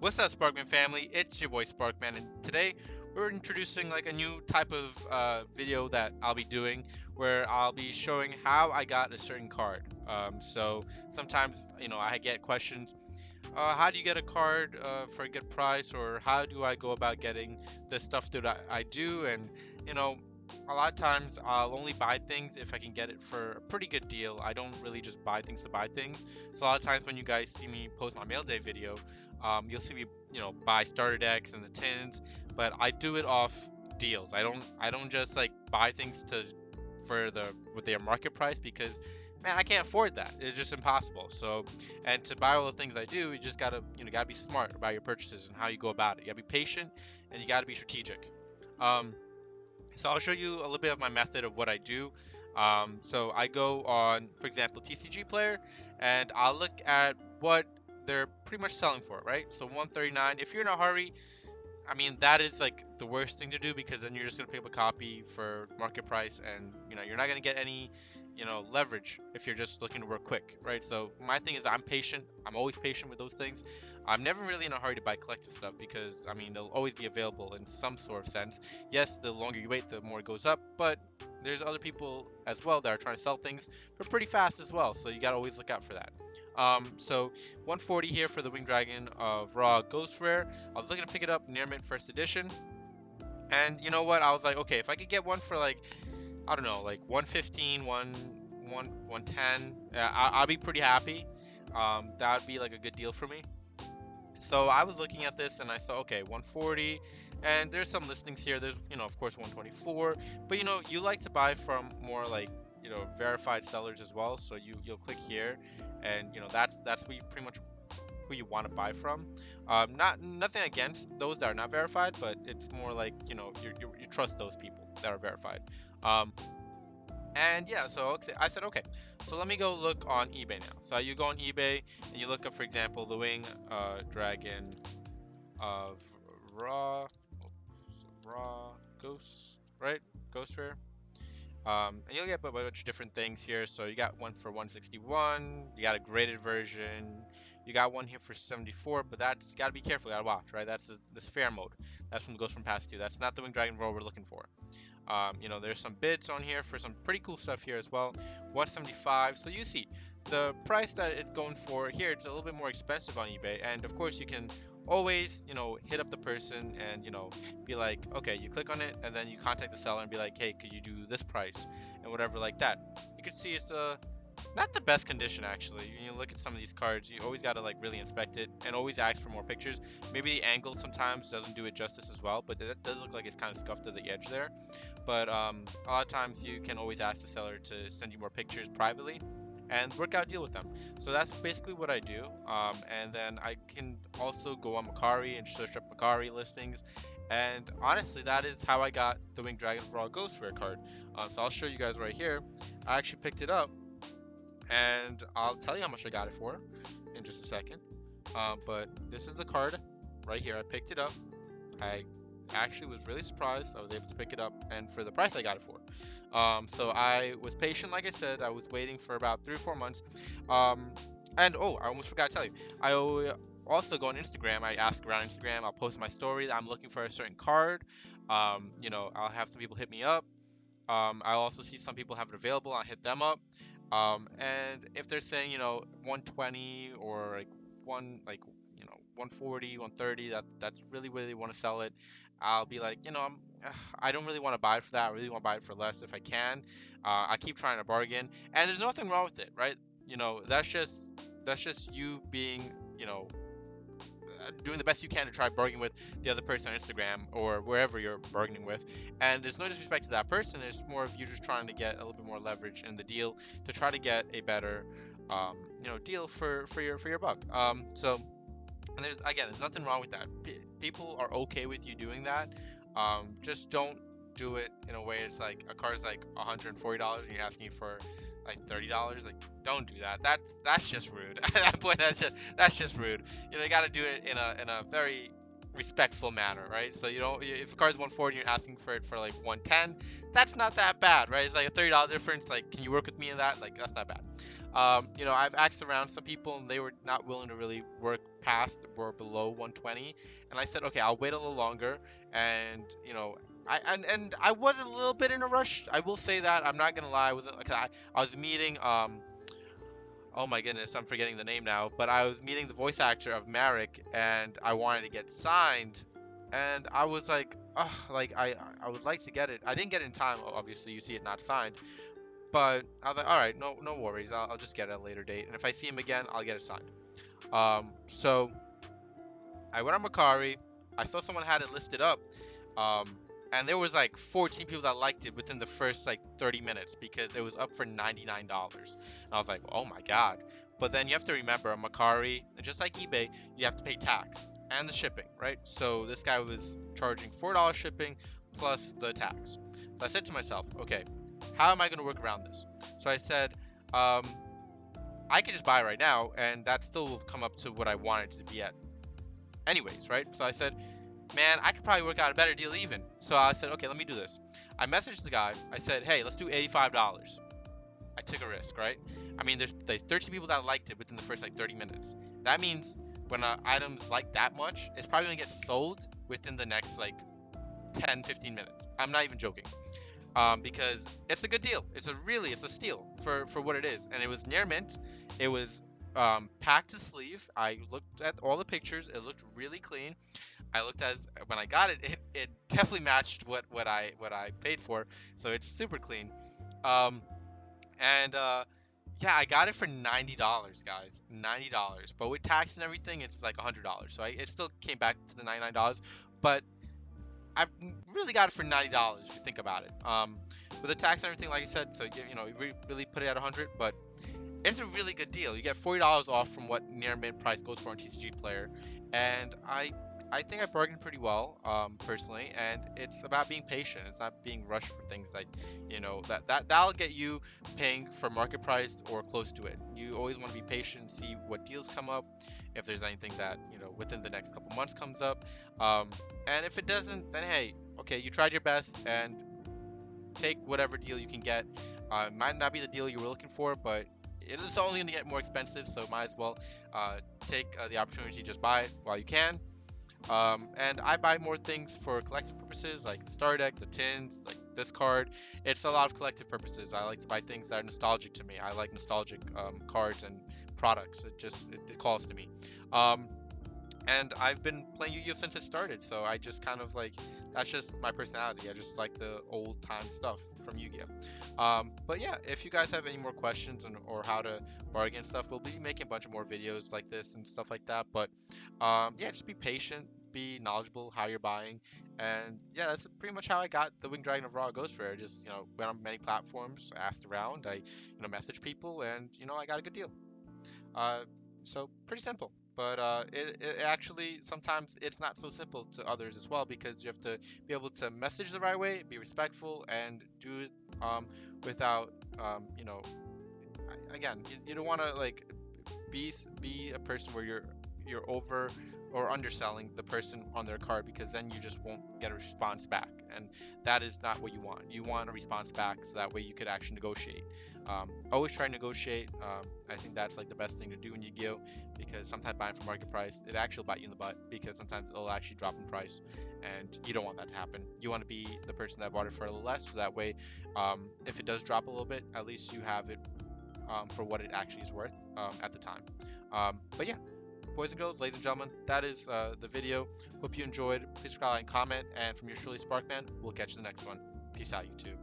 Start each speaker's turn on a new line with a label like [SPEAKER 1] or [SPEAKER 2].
[SPEAKER 1] What's up, Sparkman family? It's your boy Sparkman, and today we're introducing like a new type of video that I'll be doing, where I'll be showing how I got a certain card. So sometimes, I get questions. How do you get a card for a good price, or how do I go about getting the stuff that I do? And you know, a lot of times I'll only buy things if I can get it for a pretty good deal. I don't really just buy things to buy things. So a lot of times when you guys see me post my mail day video, you'll see me, buy starter decks and the tins, but I do it off deals. I don't just like buy things to for the with their market price because man, I can't afford that. It's just impossible. So, and to buy all the things I do, you just gotta be smart about your purchases and how you go about it. You gotta be patient and you gotta be strategic. Um, so I'll show you a little bit of my method of what I do. So I go on, for example, TCG Player, and I'll look at what they're pretty much selling for, right? So 139. If you're in a hurry, I mean, that is like the worst thing to do because then you're just gonna pick up a copy for market price, and you're not gonna get any, leverage if you're just looking to work quick, right? So my thing is I'm patient. I'm always patient with those things. I'm never really in a hurry to buy collective stuff because I mean they'll always be available in some sort of sense. Yes, the longer you wait, the more it goes up, but there's other people as well that are trying to sell things for pretty fast as well. So you gotta always look out for that. So 140 here for the Winged Dragon of Raw Ghost Rare. I was looking to pick it up near mint first edition, and you know what? I was like, okay, if I could get one for like, I don't know, like 115, 110, I'll be pretty happy. That would be like a good deal for me. So I was looking at this and I thought, okay, 140, and there's some listings here. There's, of course, 124, but you like to buy from more like, verified sellers as well. So you'll click here, and that's where you pretty much who you want to buy from. Not nothing against those that are not verified, but it's more like you trust those people that are verified. Um, and yeah, so I said okay. So let me go look on eBay now. So you go on eBay and you look up, for example, the Wing Dragon of Raw, Raw Ghosts, right? Ghost Rare. And you'll get a bunch of different things here. So you got one for 161, you got a graded version, you got one here for 74, but that's got to be careful, got to watch, right? That's this fair mode. That's from Ghost from Past 2. That's not the Winged Dragon Roll we're looking for. There's some bids on here for some pretty cool stuff here as well. 175. So you see, the price that it's going for here, it's a little bit more expensive on eBay. And of course, you can always, hit up the person and, be like, okay, you click on it and then you contact the seller and be like, hey, could you do this price and whatever like that. You can see it's not the best condition actually. When you look at some of these cards, you always gotta like really inspect it and always ask for more pictures. Maybe the angle sometimes doesn't do it justice as well, but that does look like it's kind of scuffed to the edge there. But a lot of times you can always ask the seller to send you more pictures privately and work out a deal with them. So that's basically what I do. And then I can also go on Macari and search up Macari listings. And honestly, that is how I got the Winged Dragon for All Ghost Rare card. So I'll show you guys right here. I actually picked it up, and I'll tell you how much I got it for in just a second. But this is the card right here. I picked it up. I actually was really surprised I was able to pick it up and for the price I got it for. So I was patient, like I said. I was waiting for about 3 or 4 months. And oh, I almost forgot to tell you. Also go on Instagram. I ask around Instagram. I'll post my story. I'm looking for a certain card. I'll have some people hit me up. I'll also see some people have it available. I'll hit them up. And if they're saying 120 or like 140, 130, that's really where they want to sell it. I'll be like, I don't really want to buy it for that. I really want to buy it for less if I can. I keep trying to bargain, and there's nothing wrong with it, right? That's just you being, doing the best you can to try bargaining with the other person on Instagram or wherever you're bargaining with. And there's no disrespect to that person. It's more of you just trying to get a little bit more leverage in the deal to try to get a better, deal for your buck. So and there's nothing wrong with that. People are okay with you doing that. Just don't do it in a way it's like a card's like $140 and you're asking for like $30. Like, don't do that. That's just rude. At that point, that's just rude. You got to do it in a very respectful manner, right? So if a card's 140 and you're asking for it for like 110, that's not that bad, right? It's like a $30 difference. Like, can you work with me in that? Like, that's not bad. I've asked around some people and they were not willing to really work past or below 120, and I said, okay, I'll wait a little longer, and I was a little bit in a rush. I will say that I'm not gonna lie, I wasn't. Okay, I was meeting oh my goodness, I'm forgetting the name now, but I was meeting the voice actor of Marek, and I wanted to get signed, and I was like, ugh, like I would like to get it. I didn't get it in time. Obviously, you see it not signed, but I was like, all right, no worries. I'll just get it at a later date, and if I see him again, I'll get it signed. So I went on Macari. I saw someone had it listed up, um, and there was like 14 people that liked it within the first like 30 minutes because it was up for $99. And I was like, oh my god. But then you have to remember, on Macari, just like eBay, you have to pay tax and the shipping, right? So this guy was charging $4 shipping plus the tax. So I said to myself, okay, how am I going to work around this? So I said, um, I could just buy it right now, and that still will come up to what I wanted to be at anyways, right? So I said, man, I could probably work out a better deal even. So I said, okay, let me do this. I messaged the guy. I said, hey, let's do $85. I took a risk, right? I mean, there's 13 people that liked it within the first like 30 minutes. That means when an item's like that much, it's probably gonna get sold within the next like 10, 15 minutes. I'm not even joking. Because it's a good deal. It's a steal for what it is. And it was near mint. It was packed to sleeve. I looked at all the pictures. It looked really clean. I looked as when I got it, it definitely matched what I paid for. So it's super clean. Um, and yeah, I got it for $90, guys. $90. But with tax and everything, it's like $100. So it still came back to the $99. But I really got it for $90 if you think about it. With the tax and everything, like I said, so you really put it at 100, but it's a really good deal. You get $40 off from what near mint price goes for on TCG Player, and I think I bargained pretty well, personally. And it's about being patient. It's not being rushed for things like, that'll get you paying for market price or close to it. You always want to be patient, see what deals come up, if there's anything that within the next couple months comes up, and if it doesn't, then hey, okay, you tried your best and take whatever deal you can get. It might not be the deal you were looking for, but it is only going to get more expensive, so might as well take the opportunity to just buy it while you can. And I buy more things for collective purposes, like the star deck, the tins, like this card. It's a lot of collective purposes. I like to buy things that are nostalgic to me. I like nostalgic cards and products. It calls to me. Um, and I've been playing Yu-Gi-Oh since it started, so I just kind of like, that's just my personality. I just like the old time stuff from Yu-Gi-Oh. But yeah, if you guys have any more questions or how to bargain and stuff, we'll be making a bunch of more videos like this and stuff like that. But yeah, just be patient, be knowledgeable how you're buying, and yeah, that's pretty much how I got the Winged Dragon of Raw Ghost Rare. Just went on many platforms, asked around, I messaged people, and I got a good deal. Uh, so pretty simple. But it actually sometimes it's not so simple to others as well, because you have to be able to message the right way, be respectful, and do it without again, you don't want to like be a person where you're over or underselling the person on their card, because then you just won't get a response back, and that is not what you want. You want a response back so that way you could actually negotiate. Always try to negotiate. I think that's like the best thing to do in Yu-Gi-Oh, because sometimes buying for market price, it actually bite you in the butt, because sometimes it'll actually drop in price, and you don't want that to happen. You want to be the person that bought it for a little less, so that way if it does drop a little bit, at least you have it for what it actually is worth at the time. But yeah, boys and girls, ladies and gentlemen, that is the video. Hope you enjoyed. Please subscribe and comment. And from yours truly, Sparkman, we'll catch you in the next one. Peace out, YouTube.